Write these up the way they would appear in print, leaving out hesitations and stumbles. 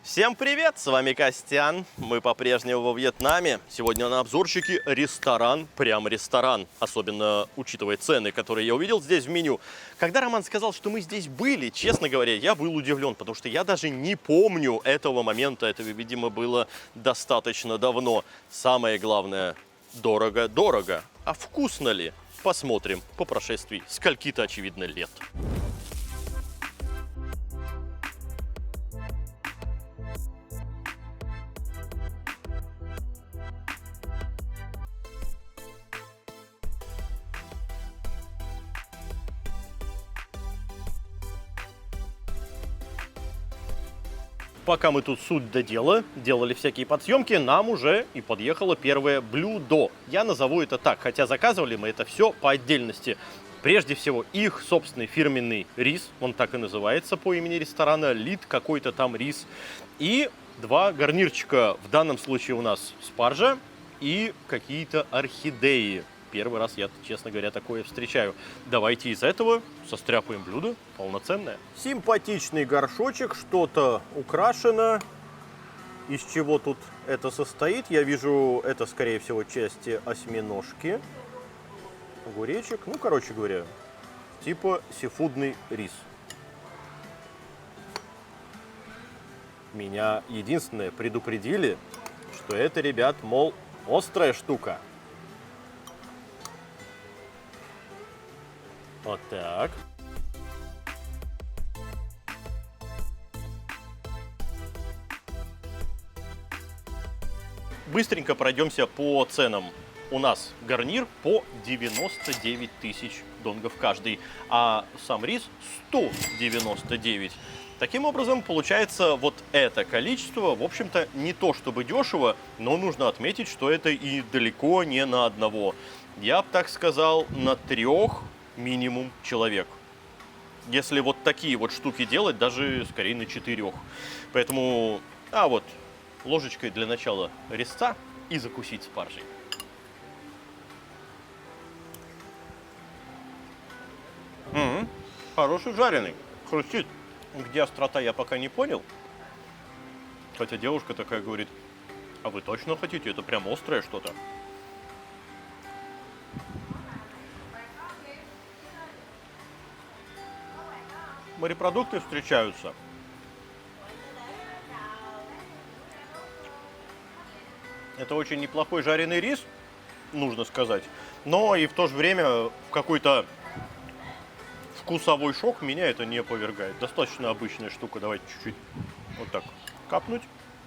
Всем привет, с вами Костян. Мы по-прежнему во Вьетнаме. Сегодня на обзорчике ресторан, прям ресторан. Особенно учитывая цены, которые я увидел здесь в меню. Когда Роман сказал, что мы здесь были, честно говоря, я был удивлен, потому что я даже не помню этого момента. Это, видимо, было достаточно давно. Самое главное, дорого-дорого. А вкусно ли? Посмотрим по прошествии скольки-то, очевидно, лет. Пока мы тут суть до дела, делали всякие подсъемки, нам уже и подъехало первое блюдо. Я назову это так, хотя заказывали мы это все по отдельности. Прежде всего, их собственный фирменный рис, он так и называется по имени ресторана, лид какой-то там рис. И два гарнирчика, в данном случае у нас спаржа и какие-то орхидеи. Первый раз я, честно говоря, такое встречаю. Давайте из этого состряпаем блюдо полноценное. Симпатичный горшочек, что-то украшено. Из чего тут это состоит? Я вижу, это, скорее всего, части осьминожки. Огуречек. Ну, короче говоря, типа сифудный рис. Меня единственное предупредили, что это, ребят, мол, острая штука. Вот так. Быстренько пройдемся по ценам. У нас гарнир по 99 тысяч донгов каждый, а сам рис 199. Таким образом, получается вот это количество, в общем-то, не то чтобы дешево, но нужно отметить, что это и далеко не на одного. Я бы так сказал, на 3 минимум человек. Если вот такие вот штуки делать, даже скорее на 4. Поэтому, вот ложечкой для начала резца и закусить спаржей. Хороший жареный, хрустит. Где острота, я пока не понял. Хотя девушка такая говорит: а вы точно хотите? Это прям острое что-то. Морепродукты встречаются. Это очень неплохой жареный рис, нужно сказать. Но и в то же время в какой-то вкусовой шок меня это не повергает. Достаточно обычная штука. Давайте чуть-чуть вот так капнуть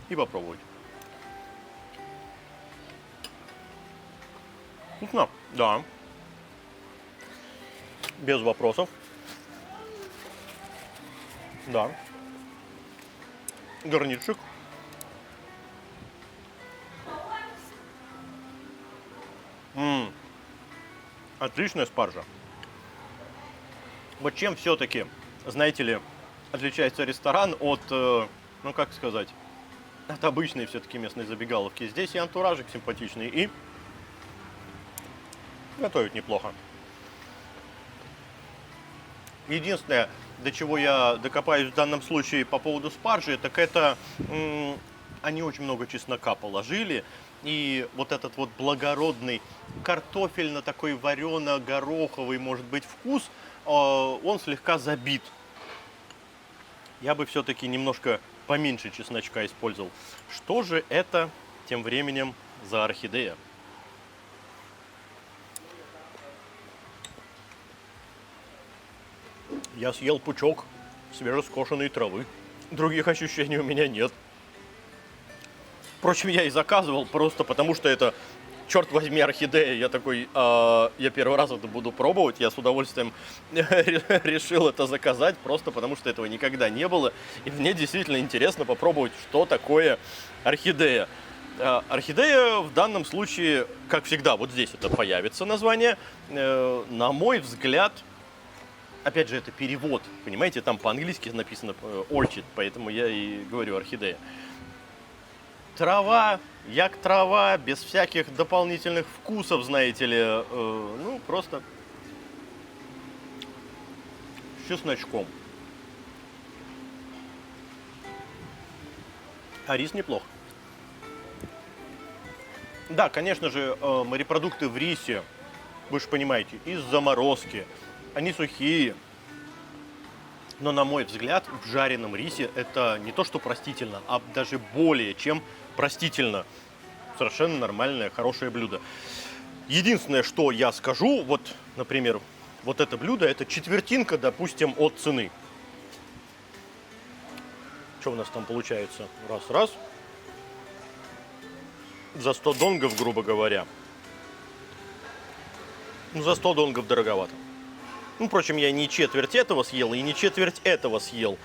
и попробовать. Вкусно? Да. Без вопросов. Да. Гарнирчик. Отличная спаржа. Вот чем все-таки, знаете ли, отличается ресторан от, ну как сказать, от обычной все-таки местной забегаловки. Здесь и антуражик симпатичный, и готовят неплохо. Единственное, до чего я докопаюсь в данном случае по поводу спаржи, так это они очень много чеснока положили. И вот этот вот благородный картофельно такой варено-гороховый, может быть, вкус, он слегка забит. Я бы все-таки немножко поменьше чесночка использовал. Что же это тем временем за орхидея? Я съел пучок свежескошенной травы. Других ощущений у меня нет. Впрочем, я и заказывал просто потому, что это, черт возьми, орхидея. Я такой, я первый раз это буду пробовать. Я с удовольствием решил это заказать, просто потому что этого никогда не было. И мне действительно интересно попробовать, что такое орхидея. Орхидея в данном случае, как всегда, вот здесь это появится название. На мой взгляд, опять же, это перевод, понимаете, там по-английски написано orchid, поэтому я и говорю орхидея. Трава, як трава, без всяких дополнительных вкусов, знаете ли, ну, просто с чесночком. А рис неплох. Да, конечно же, морепродукты в рисе, вы же понимаете, из заморозки. Они сухие. Но, на мой взгляд, в жареном рисе это не то, что простительно, а даже более чем простительно. Совершенно нормальное, хорошее блюдо. Единственное, что я скажу, вот, например, вот это блюдо, это четвертинка, допустим, от цены. Что у нас там получается? Раз. За 100 донгов, грубо говоря. Ну, за 100 донгов дороговато. Ну, впрочем, я не четверть этого съел и не четверть этого съел.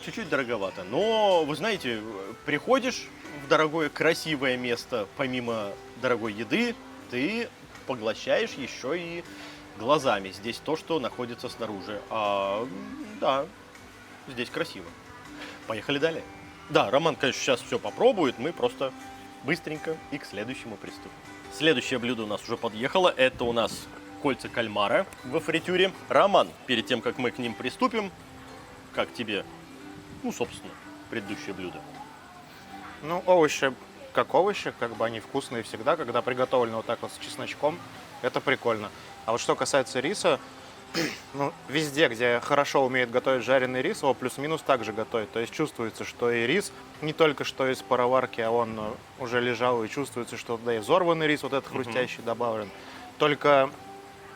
Чуть-чуть дороговато. Но, вы знаете, приходишь в дорогое, красивое место, помимо дорогой еды, ты поглощаешь еще и глазами. Здесь то, что находится снаружи. Да, здесь красиво. Поехали далее. Да, Роман, конечно, сейчас все попробует. Мы просто быстренько и к следующему приступим. Следующее блюдо у нас уже подъехало. Это у нас кольца кальмара во фритюре. Роман, перед тем, как мы к ним приступим, как тебе, ну, собственно, предыдущее блюдо? Ну, овощи, как бы они вкусные всегда, когда приготовлены вот так вот с чесночком, это прикольно. А вот что касается риса, ну, везде, где хорошо умеют готовить жареный рис, его плюс-минус так же готовят. То есть чувствуется, что и рис не только что из пароварки, а он уже лежал, и чувствуется, что да, и взорванный рис вот этот хрустящий добавлен. Только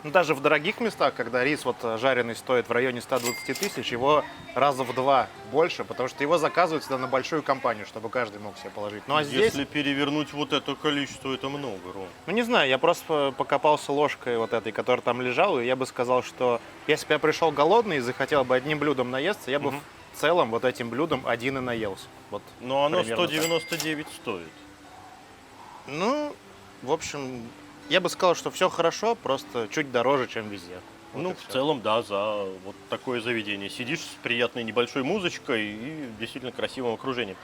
даже в дорогих местах, когда рис вот жареный стоит в районе 120 тысяч, его раза в 2 больше, потому что его заказывают всегда на большую компанию, чтобы каждый мог себе положить. Ну а здесь, Если перевернуть вот это количество, это много, Ром. ну не знаю, я просто покопался ложкой вот этой, которая там лежала, и я бы сказал, что если бы я пришел голодный и захотел бы одним блюдом наесться, я бы в целом вот этим блюдом один и наелся. Вот, Но оно примерно 199 стоит. ну, в общем, я бы сказал, что все хорошо, просто чуть дороже, чем везде. Вот Ну, и в всё. целом, да, за вот такое заведение. Сидишь с приятной небольшой музычкой и действительно красивым окружением.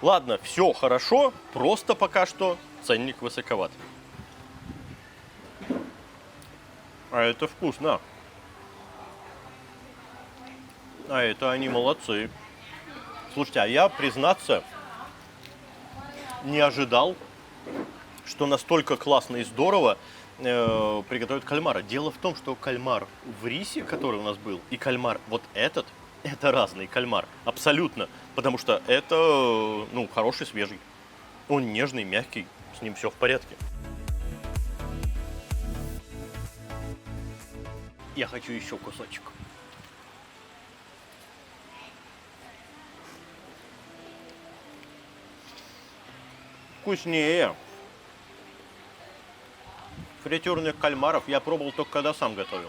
Ладно, все хорошо, просто пока что ценник высоковат. А это вкусно. А это они молодцы. Слушайте, а я, признаться, не ожидал, что настолько классно и здорово приготовят кальмара. Дело в том, что кальмар в рисе, который у нас был, и кальмар вот этот, это разный кальмар. Абсолютно. Потому что это, ну, хороший, свежий. Он нежный, мягкий, с ним все в порядке. Я хочу еще кусочек. Вкуснее. Фритюрных кальмаров я пробовал только когда сам готовил.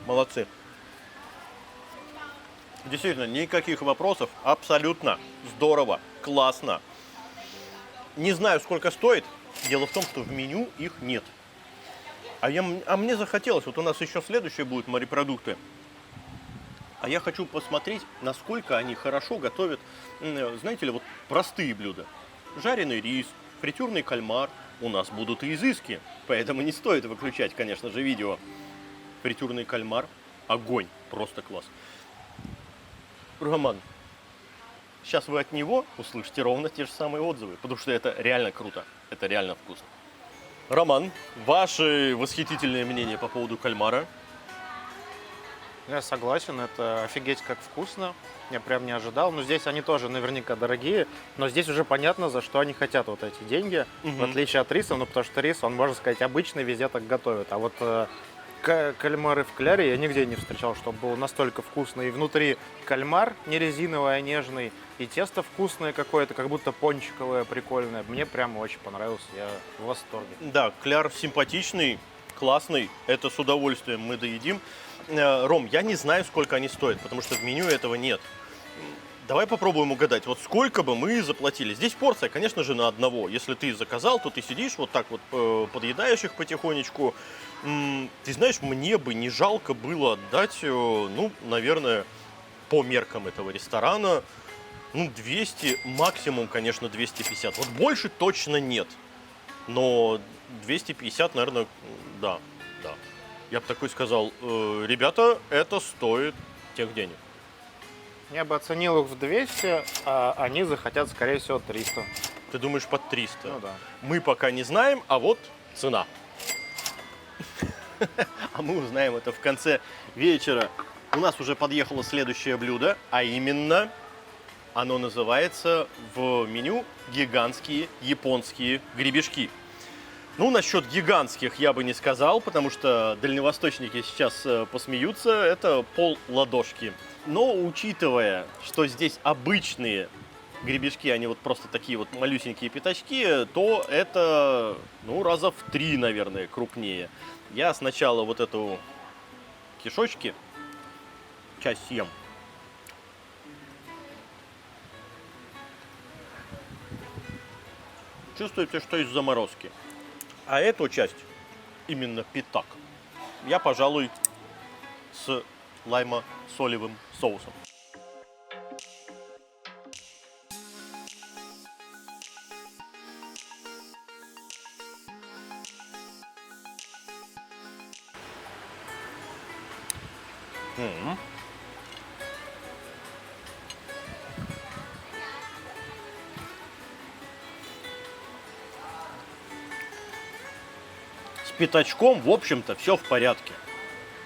Молодцы. Действительно, никаких вопросов. Абсолютно здорово, классно. Не знаю, сколько стоит. Дело в том, что в меню их нет. А мне захотелось. Вот у нас еще следующие будут морепродукты. А я хочу посмотреть, насколько они хорошо готовят, знаете ли, вот простые блюда. Жареный рис, фритюрный кальмар. У нас будут и изыски, поэтому не стоит выключать, конечно же, видео. Фритюрный кальмар. Огонь. Просто класс. Роман, сейчас вы от него услышите ровно те же самые отзывы, потому что это реально круто. Это реально вкусно. Роман, ваши восхитительные мнения по поводу кальмара? Я согласен, это офигеть как вкусно. Я прям не ожидал. Но здесь они тоже наверняка дорогие. Но здесь уже понятно, за что они хотят вот эти деньги. В отличие от риса, ну потому что рис, он, можно сказать, обычный, везде так готовят. А вот кальмары в кляре я нигде не встречал, чтобы было настолько вкусно. И внутри кальмар не резиновый, а нежный. И тесто вкусное какое-то, как будто пончиковое, прикольное. Мне прям очень понравился, я в восторге. Да, кляр симпатичный, классный. Это с удовольствием мы доедим. Ром, я не знаю, сколько они стоят, потому что в меню этого нет. Давай попробуем угадать, вот сколько бы мы заплатили. Здесь порция, конечно же, на одного. Если ты заказал, то ты сидишь вот так вот, подъедаешь их потихонечку. Ты знаешь, мне бы не жалко было отдать, ну, наверное, по меркам этого ресторана, ну, 200, максимум, конечно, 250. Вот больше точно нет. Но 250, наверное, да. Я бы такой сказал, ребята, это стоит тех денег. Я бы оценил их в 200, а они захотят, скорее всего, 300. Ты думаешь, под 300? Ну да. Мы пока не знаем, а вот цена. А мы узнаем это в конце вечера. У нас уже подъехало следующее блюдо, а именно оно называется в меню гигантские японские гребешки. Ну, насчет гигантских я бы не сказал, потому что дальневосточники сейчас посмеются, это пол ладошки. Но учитывая, что здесь обычные гребешки, они вот просто такие вот малюсенькие пятачки, то это, ну, раза в 3, наверное, крупнее. Я сначала вот эту кишочки часть съем. Чувствуете, что из заморозки. А эту часть, именно пятак, я, пожалуй, с лаймо-солевым соусом. С пятачком, в общем-то, все в порядке.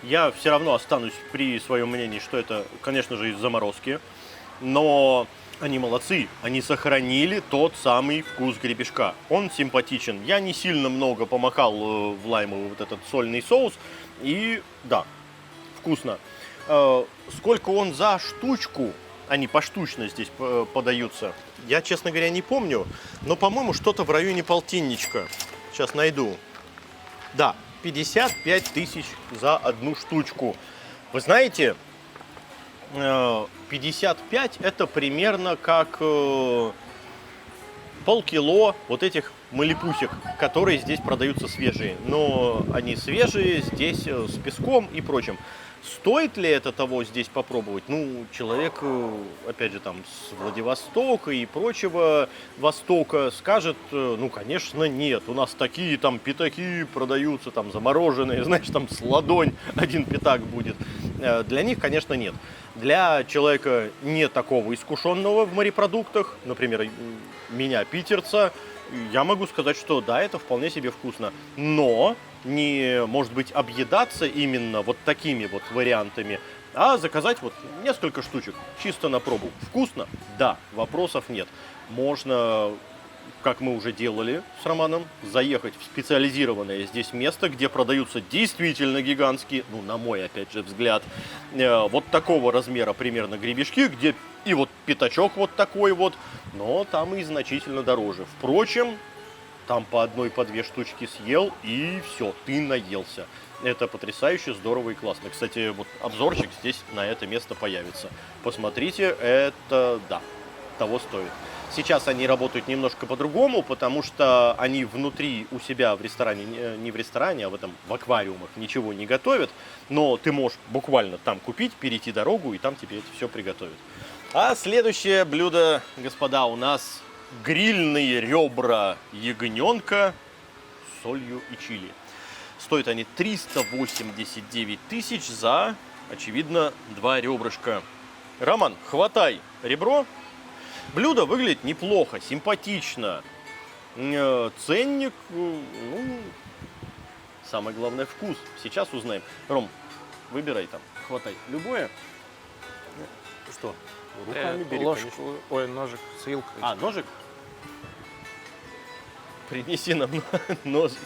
Я все равно останусь при своем мнении, что это, конечно же, из заморозки. Но они молодцы, они сохранили тот самый вкус гребешка. Он симпатичен. Я не сильно много помахал в лаймовый вот этот сольный соус. И да, вкусно. Сколько он за штучку, они поштучно здесь подаются, я, честно говоря, не помню. Но, по-моему, что-то в районе полтинничка. Сейчас найду. Да, 55 тысяч за одну штучку. Вы знаете, 55 это примерно как полкило вот этих малипусек, которые здесь продаются свежие. Но они свежие здесь с песком и прочим. Стоит ли это того здесь попробовать? Ну, человек, опять же, там, с Владивостока и прочего Востока скажет, ну, конечно, нет. У нас такие там пятаки продаются, там, замороженные, знаешь, там, с ладонь один пятак будет. Для них, конечно, нет. Для человека не такого искушенного в морепродуктах, например, меня, питерца, я могу сказать, что да, это вполне себе вкусно. Но не, может быть, объедаться именно вот такими вот вариантами, а заказать вот несколько штучек, чисто на пробу. Вкусно? Да, вопросов нет. Можно, как мы уже делали с Романом, заехать в специализированное здесь место, где продаются действительно гигантские, ну, на мой, опять же, взгляд, вот такого размера примерно гребешки, где и вот пятачок вот такой вот, но там и значительно дороже. Впрочем, там по одной, по две штучки съел, и все, ты наелся. Это потрясающе, здорово и классно. Кстати, вот обзорчик здесь на это место появится. Посмотрите, это, да, того стоит. Сейчас они работают немножко по-другому, потому что они внутри у себя в ресторане, не в ресторане, а в аквариумах ничего не готовят. Но ты можешь буквально там купить, перейти дорогу, и там тебе это все приготовят. А следующее блюдо, господа, у нас грильные ребра ягненка с солью и чили. Стоят они 389 тысяч за, очевидно, 2 ребрышка. Роман, хватай ребро. Блюдо выглядит неплохо, симпатично. Ценник, ну, самое главное, вкус. Сейчас узнаем. Ром, выбирай там, хватай любое. Что? Руками бери, ложку, конечно. ой, ножик с вилкой. А, ножик? Принеси нам ножик.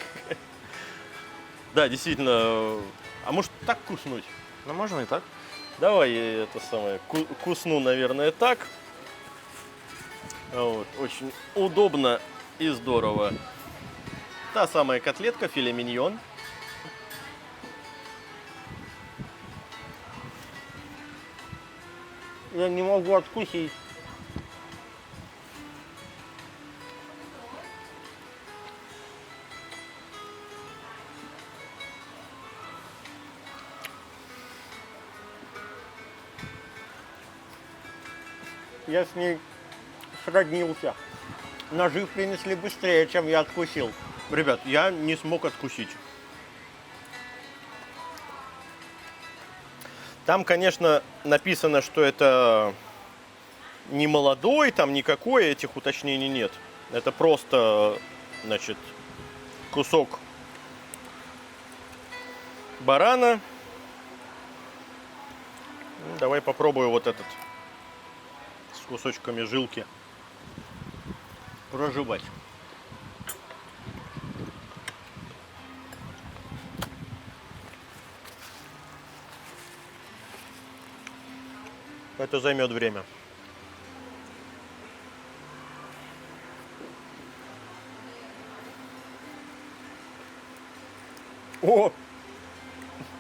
Да, действительно. А может так куснуть? Ну, можно и так. Давай я это самое кусну, наверное, так. Вот, очень удобно и здорово. Та самая котлетка, филе миньон. Я не могу откусить. Я с ней сроднился. Ножи принесли быстрее, чем я откусил. Ребят, я не смог откусить. Там, конечно, написано, что это не молодой, там никакой, этих уточнений нет. Это просто, значит, кусок барана. Ну, давай попробую вот этот с кусочками жилки прожевать. Это займет время. О!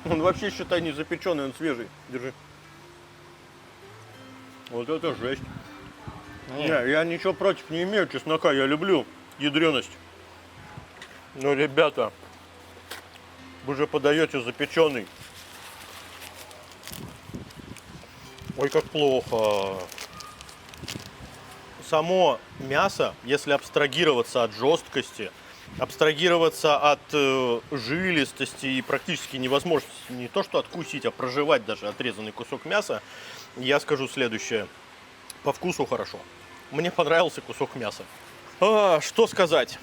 Он вообще, считай, не запеченный, он свежий. Держи. Вот это жесть. Не, я ничего против не имею чеснока, я люблю ядреность. Но, ребята, вы же подаете запеченный. Ой, как плохо. Само мясо, если абстрагироваться от жесткости, абстрагироваться от жилистости и практически невозможности не то что откусить, а прожевать даже отрезанный кусок мяса, я скажу следующее. По вкусу хорошо. Мне понравился кусок мяса. Что сказать?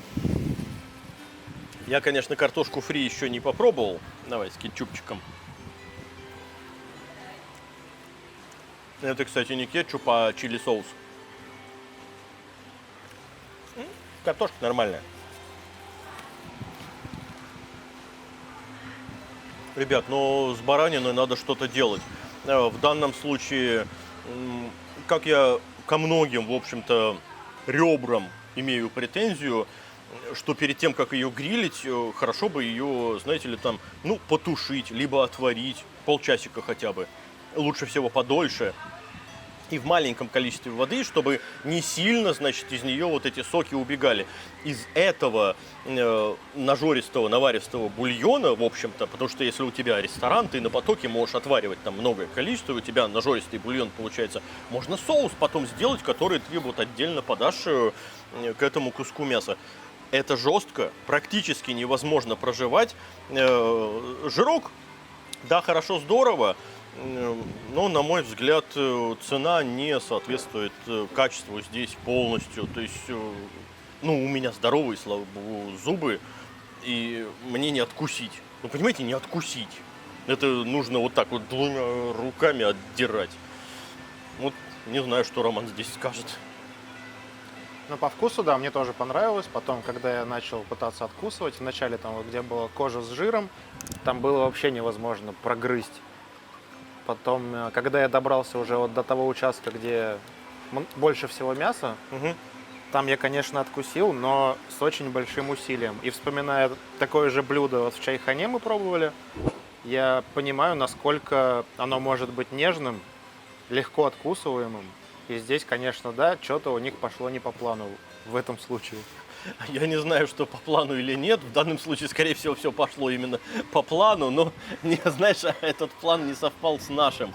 Я, конечно, картошку фри еще не попробовал. Давай с кетчупчиком. Это, кстати, не кетчуп, а чили соус. Картошка нормальная. Ребят, но с бараниной надо что-то делать. В данном случае, как я ко многим, в общем-то, ребрам имею претензию, что перед тем, как ее грилить, хорошо бы ее, знаете ли, там, ну, потушить, либо отварить, полчасика хотя бы. Лучше всего подольше. И в маленьком количестве воды, чтобы не сильно, значит, из нее вот эти соки убегали. Из этого нажористого, наваристого бульона, в общем-то, потому что если у тебя ресторан, ты на потоке можешь отваривать там многое количество, у тебя нажористый бульон получается. Можно соус потом сделать, который ты вот отдельно подашь к этому куску мяса. Это жестко, практически невозможно проживать. Жирок, да, хорошо, здорово. Но, на мой взгляд, цена не соответствует качеству здесь полностью. То есть, ну, у меня здоровые, слава богу, зубы, и мне не откусить. Ну, понимаете, не откусить. Это нужно вот так вот двумя руками отдирать. Вот не знаю, что Роман здесь скажет. Ну, по вкусу, да, мне тоже понравилось. Потом, когда я начал пытаться откусывать, вначале там, вот, где была кожа с жиром, там было вообще невозможно прогрызть. Потом, когда я добрался уже вот до того участка, где больше всего мяса, там я, конечно, откусил, но с очень большим усилием. И вспоминая такое же блюдо вот в Чайхане мы пробовали, я понимаю, насколько оно может быть нежным, легко откусываемым. И здесь, конечно, да, что-то у них пошло не по плану в этом случае. Я не знаю, что по плану или нет. В данном случае, скорее всего, все пошло именно по плану. Но, не, знаешь, этот план не совпал с нашим,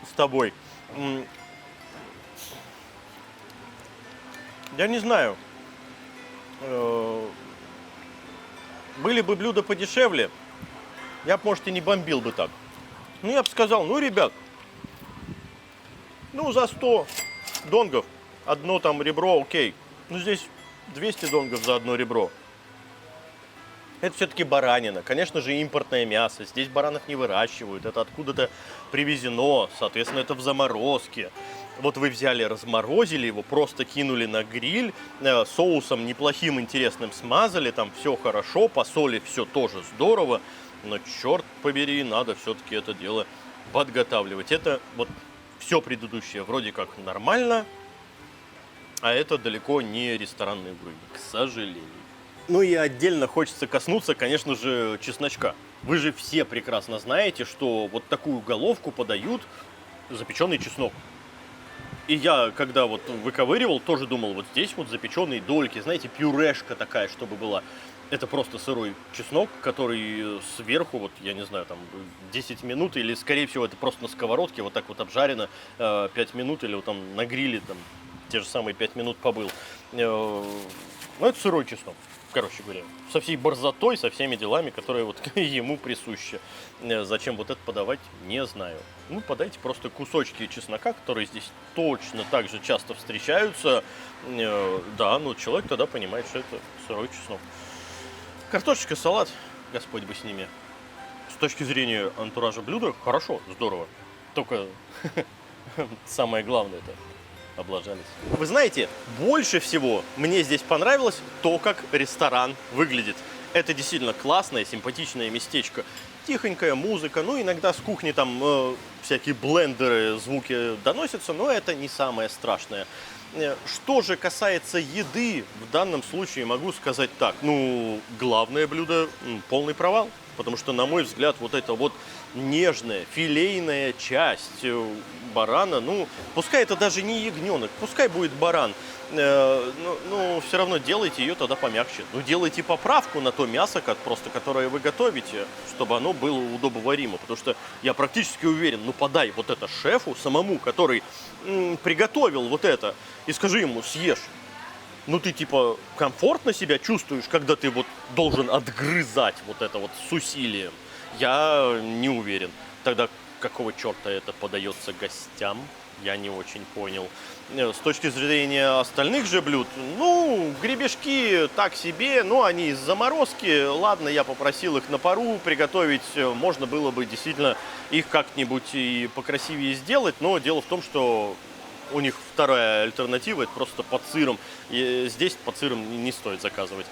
с тобой. Я не знаю. Были бы блюда подешевле, я бы, может, и не бомбил бы так. Ну, я бы сказал, ну, ребят, ну, за 100 донгов одно там ребро, окей. Ну, здесь 200 донгов за одно ребро. Это все-таки баранина. Конечно же, импортное мясо. Здесь баранов не выращивают. Это откуда-то привезено. Соответственно, это в заморозке. Вот вы взяли, разморозили его, просто кинули на гриль, соусом неплохим, интересным смазали, там все хорошо, по соли все тоже здорово. Но, черт побери, надо все-таки это дело подготавливать. Это вот все предыдущее вроде как нормально, а это далеко не ресторанный уровень, к сожалению. Ну и отдельно хочется коснуться, конечно же, чесночка. Вы же все прекрасно знаете, что вот такую головку подают запеченный чеснок. И я, когда вот выковыривал, тоже думал, вот здесь вот запеченные дольки, знаете, пюрешка такая, чтобы была. Это просто сырой чеснок, который сверху, вот, я не знаю, там, 10 минут, или, скорее всего, это просто на сковородке, вот так вот обжарено 5 минут, или вот там на гриле, там, те же самые 5 минут побыл. Ну, это сырой чеснок. короче говоря, со всей борзотой, со всеми делами, которые вот ему присущи. Зачем вот это подавать, не знаю. Ну, подайте просто кусочки чеснока, которые здесь точно так же часто встречаются. Да, ну человек тогда понимает, что это сырой чеснок. Картошечка, салат, Господь бы с ними. С точки зрения антуража блюда, хорошо, здорово. Только самое главное это облажались. Вы знаете, больше всего мне здесь понравилось то, как ресторан выглядит. Это действительно классное, симпатичное местечко. Тихонькая музыка, ну иногда с кухни там всякие блендеры, звуки доносятся, но это не самое страшное. Что же касается еды, в данном случае могу сказать так. Ну, главное блюдо полный провал. Потому что, на мой взгляд, вот эта вот нежная, филейная часть барана, ну, пускай это даже не ягненок, пускай будет баран, ну, все равно делайте ее тогда помягче. Ну, делайте поправку на то мясо, которое вы готовите, чтобы оно было удобоваримо. Потому что я практически уверен, ну, подай вот это шефу самому, который приготовил вот это, и скажи ему, съешь. Ну, ты, типа, комфортно себя чувствуешь, когда ты вот должен отгрызать вот это вот с усилием? Я не уверен. Тогда какого черта это подается гостям? Я не очень понял. С точки зрения остальных же блюд, ну, гребешки так себе, но они из заморозки. Ладно, я попросил их на пару приготовить. Можно было бы действительно их как-нибудь и покрасивее сделать, но дело в том, что у них вторая альтернатива, это просто под сыром. И здесь под сыром не стоит заказывать.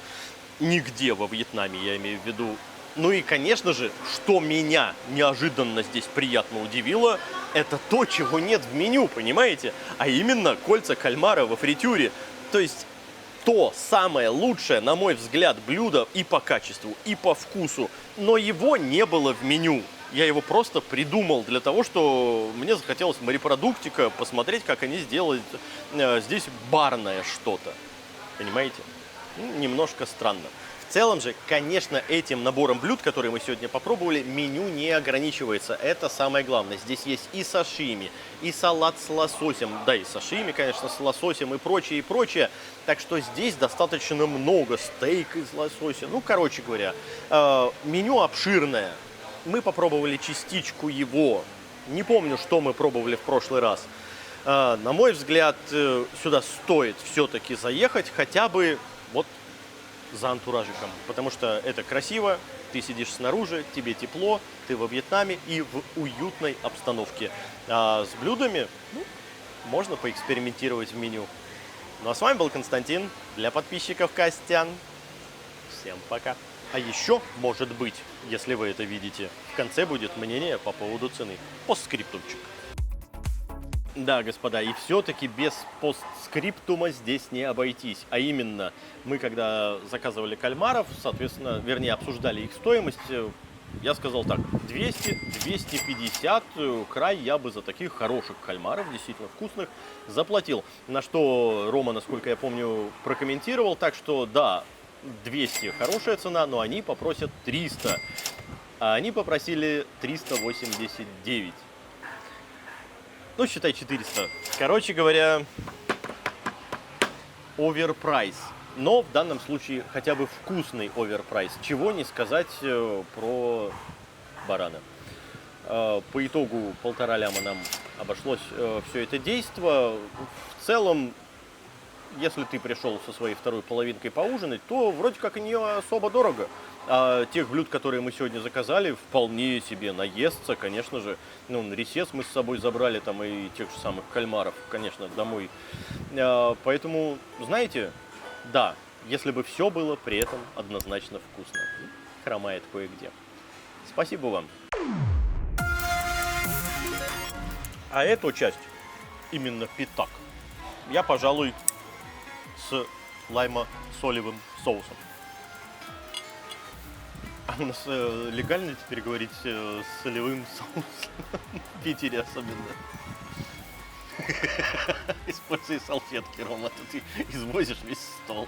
Нигде во Вьетнаме, я имею в виду. Ну и, конечно же, что меня неожиданно здесь приятно удивило, это то, чего нет в меню, понимаете? А именно кольца кальмара во фритюре. То есть то самое лучшее, на мой взгляд, блюдо и по качеству, и по вкусу. Но его не было в меню. Я его просто придумал для того, что мне захотелось морепродуктика, посмотреть, как они сделают здесь барное что-то. Понимаете? Ну, немножко странно. В целом же, конечно, этим набором блюд, которые мы сегодня попробовали, меню не ограничивается. Это самое главное. Здесь есть и сашими, и салат с лососем. Да, и сашими, конечно, с лососем и прочее, и прочее. Так что здесь достаточно много. Стейк из лосося. Ну, короче говоря, меню обширное. Мы попробовали частичку его. Не помню, что мы пробовали в прошлый раз. На мой взгляд, сюда стоит все-таки заехать хотя бы вот за антуражиком. Потому что это красиво, ты сидишь снаружи, тебе тепло, ты во Вьетнаме и в уютной обстановке. А с блюдами можно поэкспериментировать в меню. Ну а с вами был Константин. Для подписчиков Костян. Всем пока. А еще, может быть, если вы это видите, в конце будет мнение по поводу цены. Постскриптумчик. Да, господа, и все-таки без постскриптума здесь не обойтись. А именно, мы когда заказывали кальмаров, соответственно, вернее, обсуждали их стоимость, я сказал так, 200-250 край я бы за таких хороших кальмаров, действительно вкусных, заплатил. На что Рома, насколько я помню, прокомментировал, так что да, 200 хорошая цена, но они попросят 300. А они попросили 389. Ну, считай 400. Короче говоря, оверпрайс. Но в данном случае хотя бы вкусный оверпрайс. Чего не сказать про барана. По итогу 1,5 ляма нам обошлось все это действо. В целом, если ты пришел со своей второй половинкой поужинать, то вроде как и не особо дорого. А тех блюд, которые мы сегодня заказали, вполне себе наесться, конечно же. Ну, рисец мы с собой забрали, там и тех же самых кальмаров, конечно, домой. Поэтому, знаете, да, если бы все было при этом однозначно вкусно. Хромает кое-где. Спасибо вам. А эту часть, именно питак, я, пожалуй, с лаймо-солевым соусом. А у нас легально теперь говорить с солевым соусом? В Питере особенно. Используй салфетки, Рома, ты извозишь весь стол.